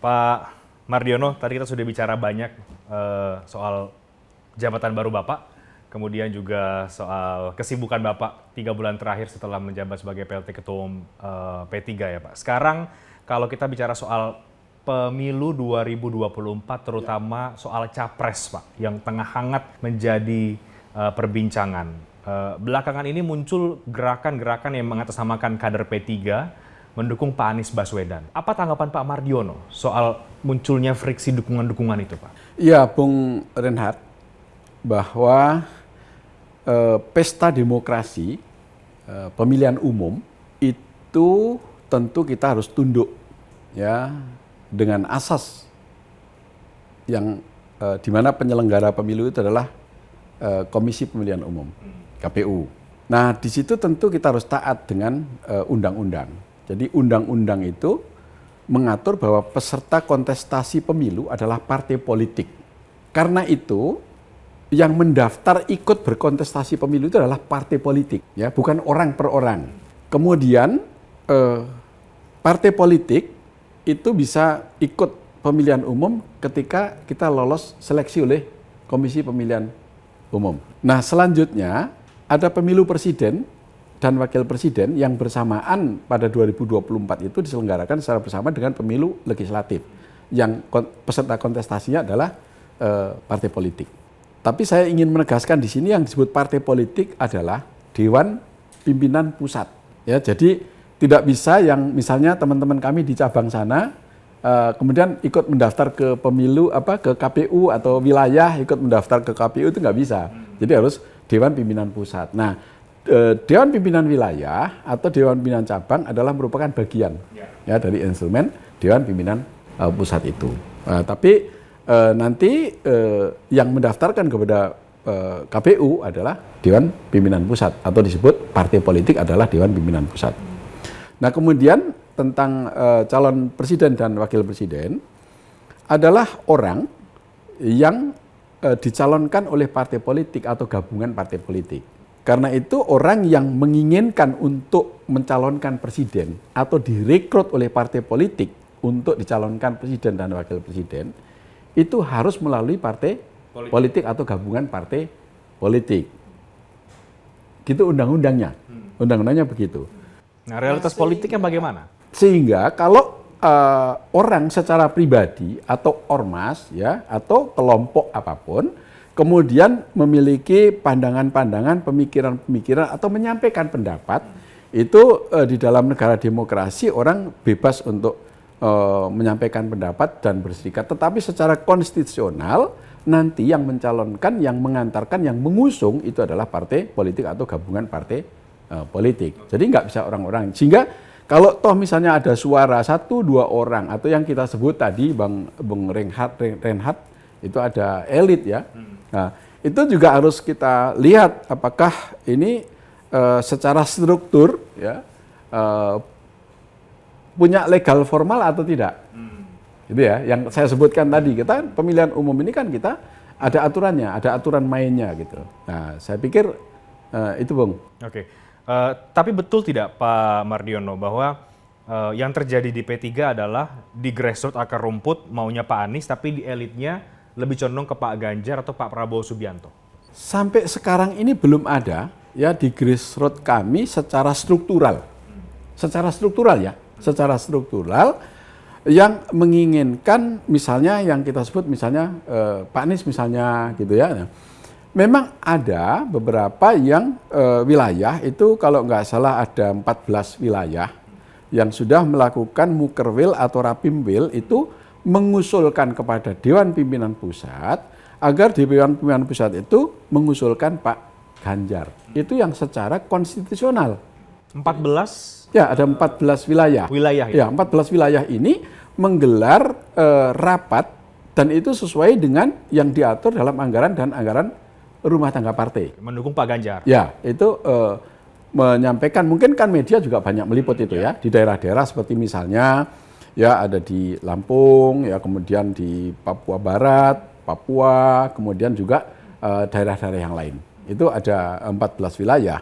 Pak Mardiono, tadi kita sudah bicara banyak soal jabatan baru Bapak, kemudian juga soal kesibukan Bapak 3 bulan terakhir setelah menjabat sebagai PLT Ketua Umum P3 ya Pak. Sekarang kalau kita bicara soal pemilu 2024, terutama soal capres Pak, yang tengah hangat menjadi perbincangan. Belakangan ini muncul gerakan-gerakan yang mengatasnamakan kader P3 mendukung Pak Anies Baswedan. Apa tanggapan Pak Mardiono soal munculnya friksi dukungan-dukungan itu, Pak? Ya, Bung Reinhardt, bahwa pesta demokrasi, pemilihan umum itu tentu kita harus tunduk ya dengan asas yang di mana penyelenggara pemilu itu adalah Komisi Pemilihan Umum, KPU. Nah, di situ tentu kita harus taat dengan undang-undang. Jadi undang-undang itu mengatur bahwa peserta kontestasi pemilu adalah partai politik. Karena itu yang mendaftar ikut berkontestasi pemilu itu adalah partai politik, ya, bukan orang per orang. Kemudian partai politik itu bisa ikut pemilihan umum ketika kita lolos seleksi oleh Komisi Pemilihan Umum. Nah, selanjutnya ada pemilu presiden dan wakil presiden yang bersamaan pada 2024 itu diselenggarakan secara bersama dengan pemilu legislatif yang peserta kontestasinya adalah partai politik. Tapi saya ingin menegaskan di sini yang disebut partai politik adalah Dewan Pimpinan Pusat. Ya, jadi tidak bisa yang misalnya teman-teman kami di cabang sana kemudian ikut mendaftar ke pemilu ke KPU atau wilayah ikut mendaftar ke KPU, itu nggak bisa. Jadi harus Dewan Pimpinan Pusat. Nah, Dewan Pimpinan Wilayah atau Dewan Pimpinan Cabang adalah merupakan bagian ya dari instrumen Dewan Pimpinan Pusat itu. Tapi nanti yang mendaftarkan kepada KPU adalah Dewan Pimpinan Pusat atau disebut partai politik adalah Dewan Pimpinan Pusat. Nah, kemudian tentang calon presiden dan wakil presiden adalah orang yang dicalonkan oleh partai politik atau gabungan partai politik. Karena itu orang yang menginginkan untuk mencalonkan presiden atau direkrut oleh partai politik untuk dicalonkan presiden dan wakil presiden itu harus melalui partai politik atau gabungan partai politik. Gitu undang-undangnya. Undang-undangnya begitu. Nah, realitas politiknya bagaimana? Sehingga kalau orang secara pribadi atau ormas ya atau kelompok apapun kemudian memiliki pandangan-pandangan, pemikiran-pemikiran atau menyampaikan pendapat, itu di dalam negara demokrasi orang bebas untuk menyampaikan pendapat dan berserikat. Tetapi secara konstitusional nanti yang mencalonkan, yang mengantarkan, yang mengusung itu adalah partai politik atau gabungan partai politik. Jadi nggak bisa orang-orang. Sehingga kalau toh misalnya ada suara 1-2 orang atau yang kita sebut tadi Bung Reinhardt itu ada elit ya. Nah, itu juga harus kita lihat apakah ini secara struktur ya punya legal formal atau tidak. Gitu ya, yang saya sebutkan tadi, kita pemilihan umum ini kan kita ada aturannya, ada aturan mainnya gitu. Nah, saya pikir itu Bung. Oke. Tapi betul tidak Pak Mardiono bahwa yang terjadi di P3 adalah di grassroots akar rumput maunya Pak Anies, tapi di elitnya lebih condong ke Pak Ganjar atau Pak Prabowo Subianto? Sampai sekarang ini belum ada ya di grassroots kami secara struktural. Secara struktural ya, secara struktural yang menginginkan misalnya yang kita sebut misalnya Pak Anies misalnya gitu ya. Memang ada beberapa yang wilayah itu kalau nggak salah ada 14 wilayah yang sudah melakukan mukerwil atau rapimwil itu mengusulkan kepada Dewan Pimpinan Pusat agar Dewan Pimpinan Pusat itu mengusulkan Pak Ganjar. Itu yang secara konstitusional. 14? Ya, ada 14 wilayah. Wilayah ya, 14 wilayah ini menggelar rapat dan itu sesuai dengan yang diatur dalam anggaran dan anggaran rumah tangga partai. Mendukung Pak Ganjar. Ya, itu menyampaikan, mungkin kan media juga banyak meliput itu ya di daerah-daerah seperti misalnya ya ada di Lampung, ya kemudian di Papua Barat, Papua, kemudian juga daerah-daerah yang lain. Itu ada 14 wilayah.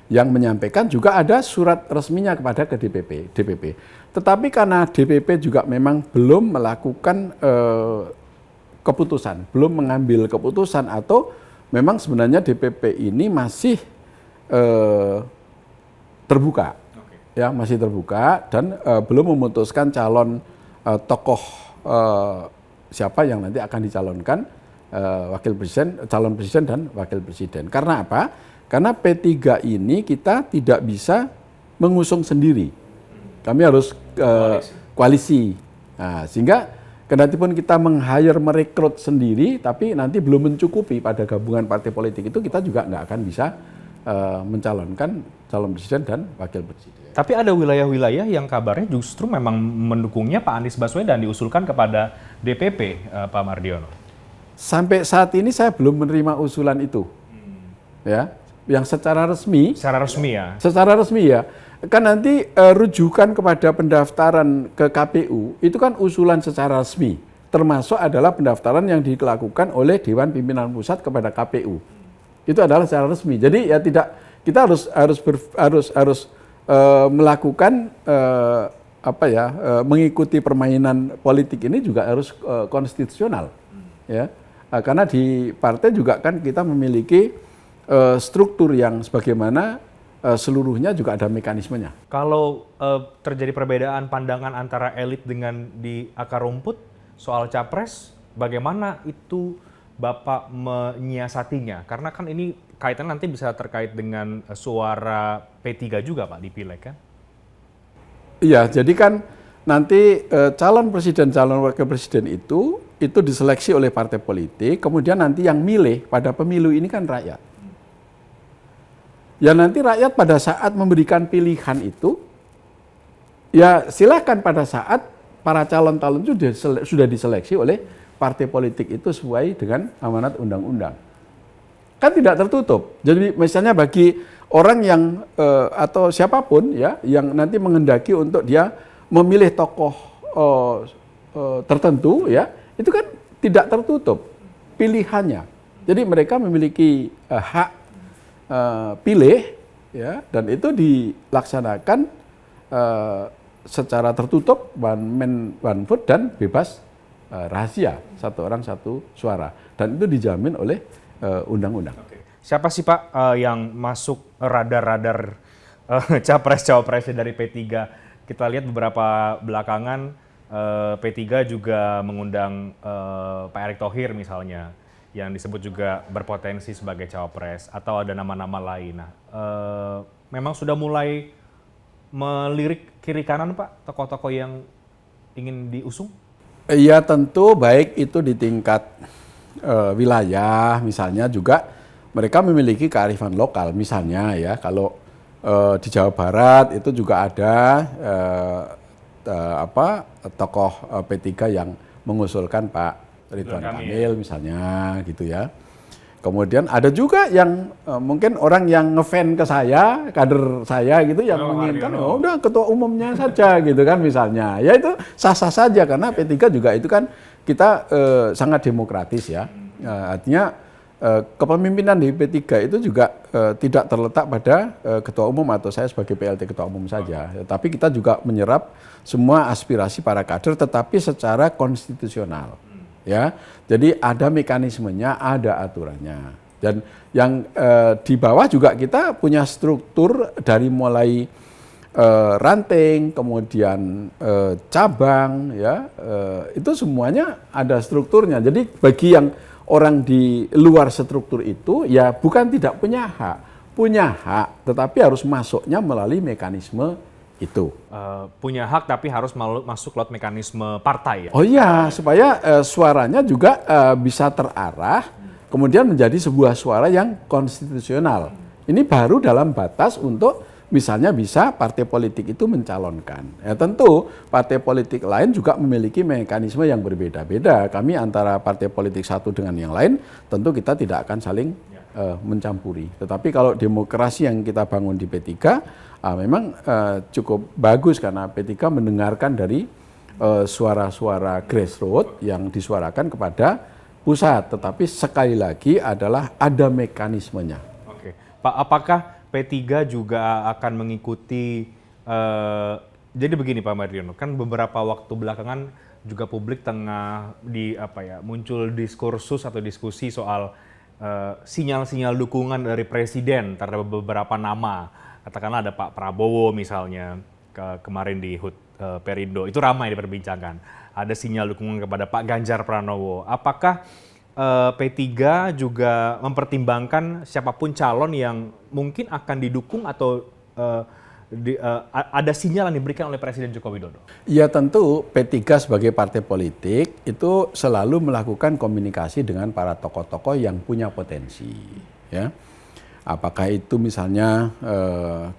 yang menyampaikan, juga ada surat resminya kepada ke DPP. Tetapi karena DPP juga memang belum melakukan keputusan, belum mengambil keputusan, atau memang sebenarnya DPP ini masih terbuka, ya masih terbuka, dan belum memutuskan calon tokoh siapa yang nanti akan dicalonkan wakil presiden, calon presiden dan wakil presiden. Karena apa? Karena P3 ini kita tidak bisa mengusung sendiri. Kami harus koalisi. Nah, sehingga kendatipun kita meng-hire, merekrut sendiri, tapi nanti belum mencukupi pada gabungan partai politik itu, kita juga nggak akan bisa mencalonkan calon presiden dan wakil presiden. Tapi ada wilayah-wilayah yang kabarnya justru memang mendukungnya Pak Anies Baswedan, diusulkan kepada DPP, Pak Mardiono. Sampai saat ini saya belum menerima usulan itu, ya, yang secara resmi. Secara resmi ya. Secara resmi ya. Kan nanti rujukan kepada pendaftaran ke KPU itu kan usulan secara resmi, termasuk adalah pendaftaran yang dilakukan oleh Dewan Pimpinan Pusat kepada KPU. Itu adalah secara resmi. Jadi ya tidak, kita harus melakukan mengikuti permainan politik ini juga harus konstitusional, ya. Karena di partai juga kan kita memiliki struktur yang sebagaimana seluruhnya juga ada mekanismenya. Kalau terjadi perbedaan pandangan antara elit dengan di akar rumput soal capres, bagaimana itu Bapak menyiasatinya? Karena kan ini kaitan nanti bisa terkait dengan suara P3 juga Pak di pileg kan? Iya, jadi kan nanti calon presiden, calon wakil presiden itu diseleksi oleh partai politik, kemudian nanti yang milih pada pemilu ini kan rakyat. Ya nanti rakyat pada saat memberikan pilihan itu, ya silakan pada saat para calon-calon itu sudah diseleksi oleh partai politik itu sesuai dengan amanat undang-undang. Kan tidak tertutup. Jadi misalnya bagi orang yang atau siapapun ya yang nanti menghendaki untuk dia memilih tokoh tertentu ya, itu kan tidak tertutup pilihannya. Jadi mereka memiliki hak pilih ya, dan itu dilaksanakan secara tertutup, one man one vote, dan bebas rahasia, satu orang satu suara, dan itu dijamin oleh undang-undang. Siapa sih Pak yang masuk radar-radar capres-cawapresnya dari P3? Kita lihat beberapa belakangan P3 juga mengundang Pak Erick Thohir misalnya, yang disebut juga berpotensi sebagai cawapres, atau ada nama-nama lain. Nah, memang sudah mulai melirik kiri kanan Pak, tokoh-tokoh yang ingin diusung? Iya tentu, baik itu di tingkat wilayah, misalnya juga mereka memiliki kearifan lokal. Misalnya ya, kalau di Jawa Barat itu juga ada tokoh P3 yang mengusulkan Pak Ridwan Kamil misalnya gitu ya. Kemudian ada juga yang mungkin orang yang ngefan ke saya, kader saya gitu, yang menginginkan udah ketua umumnya saja gitu kan misalnya. Ya itu sah-sah saja, karena P3 juga itu kan kita sangat demokratis ya. Artinya kepemimpinan di P3 itu juga tidak terletak pada ketua umum atau saya sebagai PLT ketua umum saja. Tapi kita juga menyerap semua aspirasi para kader, tetapi secara konstitusional. Ya, jadi ada mekanismenya, ada aturannya. Dan yang di bawah juga kita punya struktur dari mulai ranting, kemudian cabang, ya itu semuanya ada strukturnya. Jadi bagi yang orang di luar struktur itu, ya bukan tidak punya hak, tetapi harus masuknya melalui mekanisme itu. Punya hak tapi harus masuk lewat mekanisme partai ya? Oh iya, supaya suaranya juga bisa terarah, kemudian menjadi sebuah suara yang konstitusional. Ini baru dalam batas untuk misalnya bisa partai politik itu mencalonkan. Ya tentu partai politik lain juga memiliki mekanisme yang berbeda-beda. Kami antara partai politik satu dengan yang lain tentu kita tidak akan saling mencampuri. Tetapi kalau demokrasi yang kita bangun di P3 memang cukup bagus, karena P3 mendengarkan dari suara-suara grassroots yang disuarakan kepada pusat. Tetapi sekali lagi adalah ada mekanismenya. Oke, Pak, apakah P3 juga akan mengikuti, jadi begini Pak Mardiono, kan beberapa waktu belakangan juga publik tengah muncul diskursus atau diskusi soal sinyal-sinyal dukungan dari Presiden terhadap beberapa nama. Katakanlah ada Pak Prabowo misalnya, kemarin di HUT Perindo, itu ramai diperbincangkan. Ada sinyal dukungan kepada Pak Ganjar Pranowo. Apakah P3 juga mempertimbangkan siapapun calon yang mungkin akan didukung atau ada sinyal yang diberikan oleh Presiden Joko Widodo? Ya tentu P3 sebagai partai politik itu selalu melakukan komunikasi dengan para tokoh-tokoh yang punya potensi. Ya. Apakah itu misalnya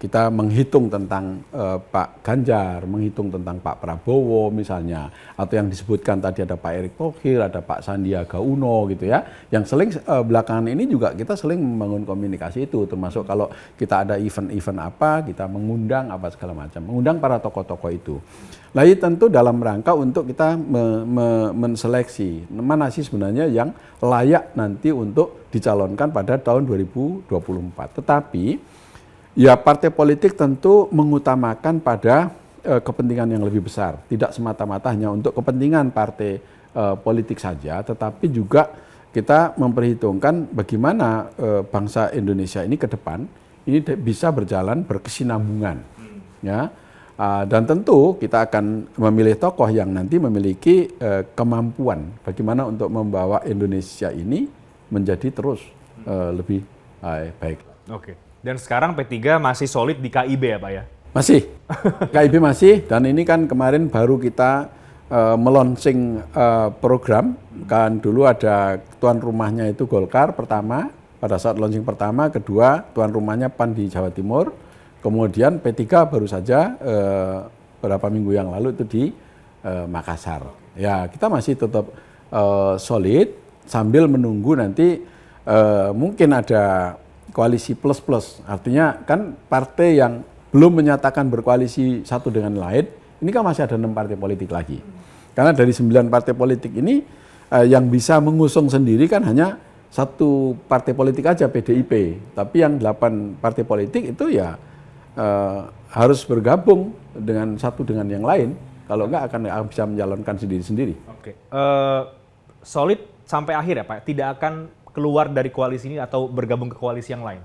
kita menghitung tentang Pak Ganjar, menghitung tentang Pak Prabowo misalnya, atau yang disebutkan tadi ada Pak Erick Thohir, ada Pak Sandiaga Uno gitu ya, yang seling belakangan ini juga kita seling membangun komunikasi itu, termasuk kalau kita ada event-event apa, kita mengundang apa segala macam, mengundang para tokoh-tokoh itu. Nah ini tentu dalam rangka untuk kita menseleksi mana sih sebenarnya yang layak nanti untuk dicalonkan pada tahun 2024. Tetapi ya partai politik tentu mengutamakan pada kepentingan yang lebih besar. Tidak semata-mata hanya untuk kepentingan partai politik saja, tetapi juga kita memperhitungkan bagaimana bangsa Indonesia ini ke depan ini bisa berjalan berkesinambungan. Ya. Dan tentu kita akan memilih tokoh yang nanti memiliki kemampuan bagaimana untuk membawa Indonesia ini menjadi terus lebih baik. Oke. Dan sekarang P3 masih solid di KIB ya Pak ya? Masih. KIB masih, dan ini kan kemarin baru kita meluncing program. Kan dulu ada tuan rumahnya itu Golkar pertama, pada saat launching pertama, kedua tuan rumahnya PAN di Jawa Timur. Kemudian P3 baru saja beberapa minggu yang lalu itu di Makassar. Ya kita masih tetap solid sambil menunggu nanti mungkin ada koalisi plus-plus. Artinya kan partai yang belum menyatakan berkoalisi satu dengan lain, ini kan masih ada 6 partai politik lagi. Karena dari 9 partai politik ini yang bisa mengusung sendiri kan hanya satu partai politik aja, PDIP. Tapi yang 8 partai politik itu ya harus bergabung dengan satu dengan yang lain, kalau enggak akan bisa mencalonkan sendiri-sendiri. Oke, solid sampai akhir ya Pak, tidak akan keluar dari koalisi ini atau bergabung ke koalisi yang lain?